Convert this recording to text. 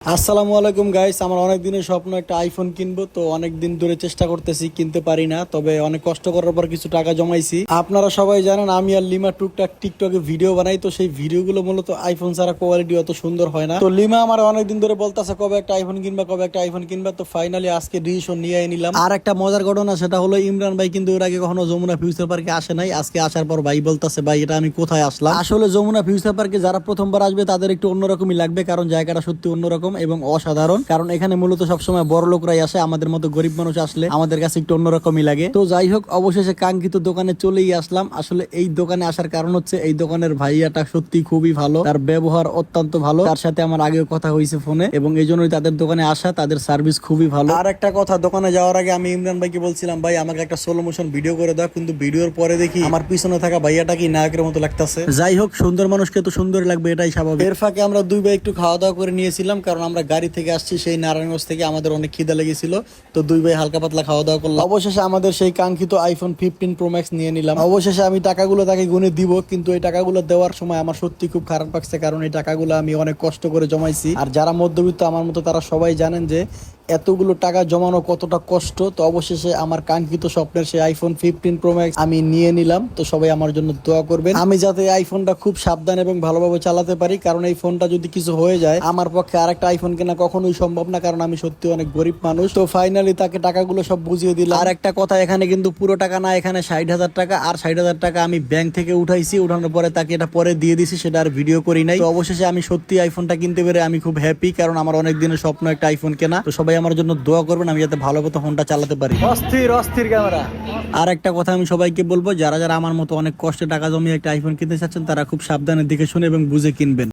আসসালামু আলাইকুম গাইস, আমার অনেক দিনের স্বপ্ন একটা আইফোন কিনবো। তো অনেক দিন ধরে চেষ্টা করতেছি, কিনতে পারি না। তবে অনেক কষ্ট করার পর কিছু টাকা জমাইছি। আপনারা সবাই জানেন আমি আর লিমা টুকটাক টিকটকে ভিডিও বানাই। তো সেই ভিডিওগুলো মূলত আইফোন ছাড়া কোয়ালিটি অত সুন্দর হয় না। তো লিমা আমার অনেকদিন ধরে বলতেছে কবে একটা আইফোন কিনবা, কবে একটা আইফোন কিনবা। তো ফাইনালি আজকে ডিসিশন নিয়ে নিলাম। আর একটা মজার ঘটনা, সেটা হলো ইমরান ভাই কিন্তু এর আগে কখনো যমুনা ফিউচার পার্কে আসে নাই। আজকে আসার পর ভাই বলতেছে, ভাই এটা আমি কোথায় আসলাম। আসলে যমুনা ফিউচার পার্কে যারা প্রথমবার আসবে তাদের একটু অন্যরকমই লাগবে, কারণ জায়গাটা সত্যি অন্যরকম এবং অসাধারণ। কারণ এখানে মূলত সবসময় বড় লোকরাই আসে, আমাদের মতো গরিব মানুষ আসলে আমাদের কাছে একটু অন্যরকমই লাগে। তো যাই হোক, অবশেষে কাঙ্ক্ষিত দোকানে চলেই আসলাম। আসলে এই দোকানে আসার কারণ হচ্ছে এই দোকানের ভাইয়াটা সত্যি খুবই ভালো, তার ব্যবহার অত্যন্ত ভালো। তার সাথে আমার আগেও কথা হয়েছে ফোনে, এবং এই জন্যই তাদের দোকানে আসা। তাদের সার্ভিস খুবই ভালো। আর একটা কথা, দোকানে যাওয়ার আগে আমি ইমরান ভাইকে বলছিলাম, ভাই আমাকে একটা স্লো মোশন ভিডিও করে দাও, কিন্তু ভিডিওর পরে দেখি আমার পিছনে থাকা ভাইয়াটা কি নায়কের মতো লাগতেছে। যাই হোক, সুন্দর মানুষকে তো সুন্দর লাগবে, এটাই স্বাভাবিক। এর ফাঁকে আমরা দুই ভাই একটু খাওয়া দাওয়া করে নিয়েছিলাম, কারণ আমরা গাড়ি থেকে আসছি সেই নারায়ণগঞ্জ থেকে, আমাদের অনেক খিদা লেগেছিল। তো দুই ভাই হালকা পাতলা খাওয়া দাওয়া করলাম। অবশেষে আমাদের সেই কাঙ্ক্ষিত আইফোন 15 প্রো ম্যাক্স নিয়ে নিলাম। অবশেষে আমি টাকাগুলো তাকে গুনে দিব, কিন্তু এই টাকাগুলো দেওয়ার সময় আমার সত্যি খুব খারাপ লাগছে, কারণ এই টাকাগুলো আমি অনেক কষ্ট করে জমাইছি। আর যারা মধ্যবিত্ত আমার মতো তারা সবাই জানেন যে এতগুলো টাকা জমানো কতটা কষ্ট। তো অবশেষে আমার কাঙ্ক্ষিত স্বপ্নের সেই আইফোন 15 প্রো ম্যাক্স আমি নিয়ে নিলাম। তো সবাই আমার জন্য দোয়া করবেন, আমি যাতে আইফোনটা খুব সাবধান এবং ভালোভাবে চালাতে পারি, কারণ এই ফোনটা যদি কিছু হয়ে যায় আমার পক্ষে আরেকটা আইফোন কেনা কখনোই সম্ভব না, কারণ আমি সত্যি অনেক গরিব মানুষ। তো ফাইনালি তাকে টাকাগুলো সব বুঝিয়ে দিলাম। আর একটা কথা, এখানে কিন্তু পুরো টাকা না, এখানে 60,000 টাকা। আর 60,000 টাকা আমি ব্যাংক থেকে উঠাইছি, উঠানোর পরে তাকে এটা পরে দিয়ে দিছি, সেটা আর ভিডিও করি নাই। তো অবশেষে আমি সত্যি আইফোনটা কিনতে পেরে আমি খুব হ্যাপি, কারণ আমার অনেক দিনের স্বপ্ন একটা আইফোন কেনা। তো সবাই আমার জন্য দোয়া করবেন, আমি যাতে ভালো মতো ফোনটা চালাতে পারি। অস্থির অস্থির ক্যামেরা। আর একটা কথা আমি সবাইকে বলবো, যারা যারা আমার মতো অনেক কষ্টে টাকা জমিয়ে একটা আইফোন কিনতে চাচ্ছেন, তারা খুব সাবধানের দিকে শুনে এবং বুঝে কিনবেন।